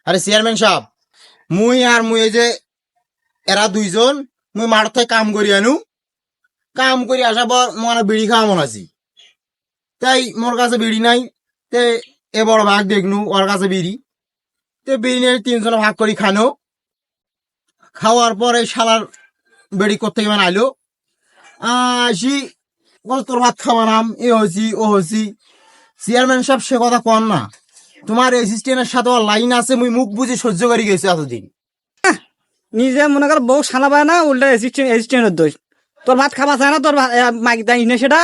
আরে চেয়ারম্যান সাহেব, মুই এই যে এরা দুইজন মুই মাঠ থেকে কাম করি আনু, কাম করি আসার পর মনে বিড়ি খাওয়া মন আছি, তাই মোর কাছে বিড়ি নাই। তে এ বড় ভাগ দেখনু ওর কাছে বিড়ি, তে বিড়ি নিয়ে তিনজনে ভাগ করি খানো। খাওয়ার পরে শালার বেড়ি করতে মানে আইলো, আসি বল তোর ভাত খাওয়া নাম, এ হয়েছি ও হয়েছি। চেয়ারম্যান সাহেব সে কথা কন না, তোমার অ্যাসিস্ট্যান্টের সাথে লাইন আছে, মুই মুখ বুঝে সহ্য করে গেছি এতদিন। নিজে মনে কর বউ সানা পায় না, উল্টা অ্যাসিস্ট্যান্টের দোষ। তোর ভাত খাওয়া চায় না, তোর মাইক দেয় না সেটা।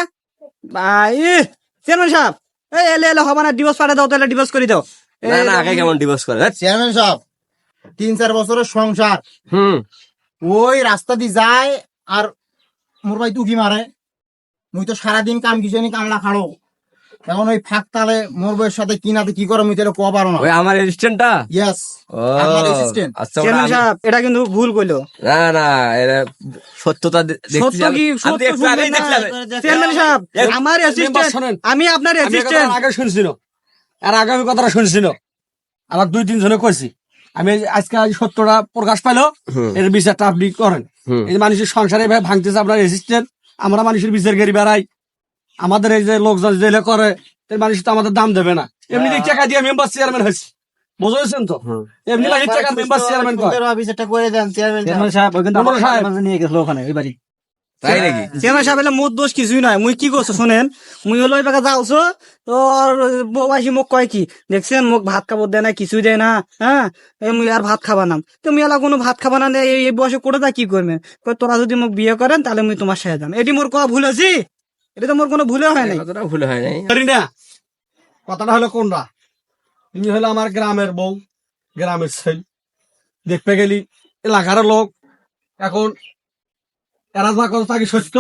চেয়ারম্যান সাহেব, এই এলে এলে হবে না, ডিভোর্স পাঠিয়ে দাও, তাহলে ডিভোর্স করে দাও। না না, আগে কেমন ডিভোর্স করে? চেয়ারম্যান সাহেব 3-4 বছরের সংসার, ওই রাস্তা দিয়ে যায় আর মোর ভাই তুকি মারে। মুই তো সারাদিন কাম কিসেনি কামলা খাড়ো, এখন ওই ফাঁক তালে মোর বউয়ের সাথে কি না কি করে মুই তাহলে কো পারো না। ওই আমার অ্যাসিস্ট্যান্টটা? ইয়েস, ও আমার অ্যাসিস্ট্যান্ট। আচ্ছা, চেয়ারম্যান সাহেব এটা কিন্তু ভুল কইলো। না না, এটা সত্যতা সত্য কি সত্য শুনবেন না। চেয়ারম্যান সাহেব আমার অ্যাসিস্ট্যান্ট, আমি আপনার অ্যাসিস্ট্যান্ট। আগে শুনছিল, আর আগে আমি কথাটা শুনছিল, আমার 2-3 জনে কইছি। আমি আজকে সত্যটা প্রকাশ পাইলো, এর বিচারটা আপনি করেন। এই যে মানুষের সংসারে এভাবে ভাঙতেছে আপনার অ্যাসিস্ট্যান্ট, আমরা মানুষের বিচার করি বেড়াই, আমাদের এই যে লোকজন জেলে করে, মানুষ তো আমাদের দাম দেবে না। এমনি টাকা দিয়ে মেম্বার চেয়ারম্যান হয়েছে, বুঝেছেন তো? এমনি টাকা মেম্বার চেয়ারম্যান বিচারটা করে দেন চেয়ারম্যান সাহেব। ওইখানে নিয়ে গেছিল ওখানে ওই বাড়ি। তাই নাকি? চেয়ারম্যান সাহেব এলে মোর দোষ কিছুই নয়। মুই কি করছো শোনেন, মুই হলো ওই বাগা যাওছো তোর বৌবাসী মুখ কয় কি দেখছেন, মুখ ভাত খাবো দেয় না, কিছুই দেয় না। হ্যাঁ, মুই আর ভাত খাবা নাম, তো মুই এলা কোনো ভাত খাবা না, এই বয়সে করে তা কি করবে? তোরা যদি মোক বিয়ে করেন তাহলে মুই তোমার সাথে যাম। এটি মোর কয়া ভুল আছি? এটা তো মোর কোনো ভুলে হয় নাই। কতটা ভুল হয় নাই। না। কথাটা হলো কোনটা, তুমি হলো আমার গ্রামের বউ, গ্রামের ছেলে, দেখতে গেলি এলাকার লোক। এখন এরা যা কথা কি সত্য?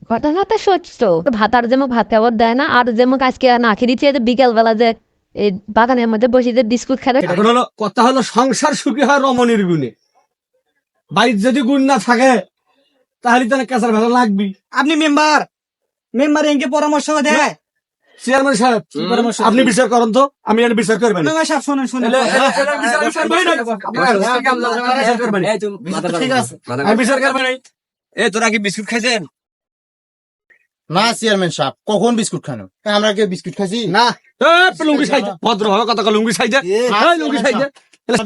ঘটনা তো সত্য। ভাত আর যেমন ভাত খাবার দেয় না, আর যেমন আজকে না খেয়ে দিচ্ছে বিকেল বেলা যে এই বাগানের মধ্যে বসে যে বিস্কুট খেলে। এখন হলো কথা হলো সংসার সুখী হয় রমণীর গুণে, বাড়ির যদি গুণ না থাকে তাহলে তো কেঁচার ভেলা লাগবি। আপনি মেম্বার এনকে পরামর্শ দেয়। চেয়ারম্যান সাহেব আপনি বিচার করেন তো, আমি এর বিচার করবেন। মেম্বার সাহেব শোনেন ঠিক আছে। আমি বিচার করবেন। এ তোরা কি বিস্কুট খাইছেন? না চেয়ারম্যান সাহেব, কখন বিস্কুট খানো? আমরা কি বিস্কুট খাইছি? না লুঙ্গি সাইজে ভদ্র হবে কথা, লুঙ্গি সাইজে লুঙ্গি সাইজে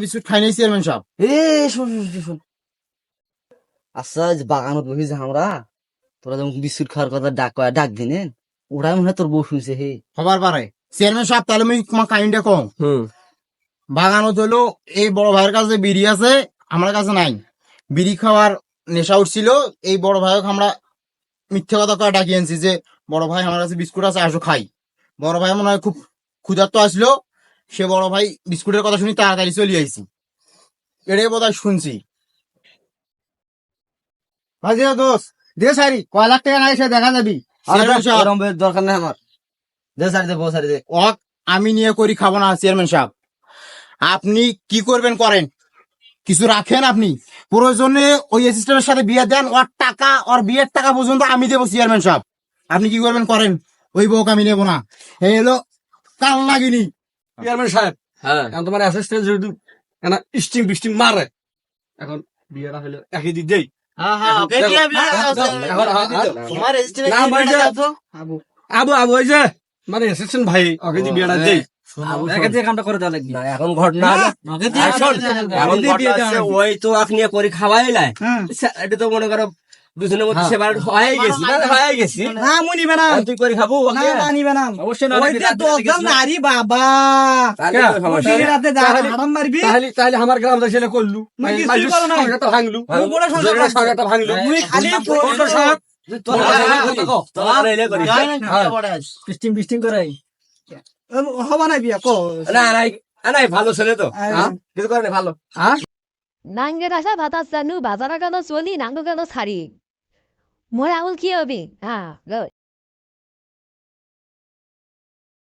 বিস্কুট খাই নাই চেয়ারম্যান সাহেব। শোন, আচ্ছা বাগানত বসি যে আমরা, তোরা যেমন বিস্কুট খাওয়ার কথা ডাক দিনেন, ওরাই মনে হয় তোর বউ শুনছে। হে হবার পারে চেয়ারম্যান সাহেব, তাহলে আমি তোমার কাহিনীটা কম। বাগানত হলো এই বড় ভাইয়ের কাছে বিড়ি আছে, আমার কাছে নাই। বিড়ি খাওয়ার নেশা উঠছিল, এই বড় ভাইকে আমরা মিথ্যে কথা করে ডাকিয়ে আনছি যে বড় ভাই আমার কাছে বিস্কুট আছে, আসো খাই। বড় ভাই মনে হয় খুব ক্ষুধার্ত আসলো, সে বড় ভাই বিস্কুটের কথা শুনি তাড়াতাড়ি চলে আইছি। এটাই বোধ হয় শুনছি। দোষ দে সারি, কয় লাখ টাকা নাই সে দেখা যাবি। দরকার নেই আমার, দে সারি দে, বউ সারি দে। আমি নিয়ে করি খাবো না চেয়ারম্যান সাহেব, আপনি কি করবেন করেন, কিছু রাখেন আপনি। প্রয়োজনে ওই অ্যাসিস্ট্যান্টের সাথে বিয়ে দেন, ওর টাকা ওর বিয়ের টাকা পর্যন্ত আমি দেবো চেয়ারম্যান সাহেব। আপনি কি করবেন করেন, ওই বউকে আমি নেবো না। এই হলো কাল লাগিনি। চেয়ারম্যান সাহেব, হ্যাঁ, এখন তোমার অ্যাসিস্ট্যান্ট যদি স্টিং বিস্টিং মারে, এখন বিয়েটা হলে একই দিক দেই। আবু আবু ওই যে মানে অ্যাসিস্ট্যান্ট ভাই, ওকে দিয়ে বিয়েটা দেই। কামটা করে দেওয়া লাগবে। এখন ঘটনা হলো এখন ঘটনা হচ্ছে, ওই তো আখ নিয়ে করি খাওয়াই লাই, এটা তো মনে করো দুজনের মধ্যে সেবার হয়ে গেছি না, হয়ে গেছি না মুই নিবে না, তুই করে খাবো না না নিবে না অবশ্যই না। ওই যে দশজন নারী বাবা রাতে যা হারাম মারবি। তাহলে আমার গ্রাম ছেলে করলু, মুই কিছুই করো না। সংসারটা ভাঙলু, মুই বড় সংসার সংসারটা ভাঙলু। মুই খালি কোনটা সাহেব বিস্টিং করাই হবা না বিয়া কো না নাই নাই, ভালো ছেলে তো, কিছু করে না, ভালো। নাঙ্গের আসা ভাত আসা নু বাজারা কেন চলি নাঙ্গ কেন ছাড়ি মোর আউল কি হবি? হ্যাঁ, good.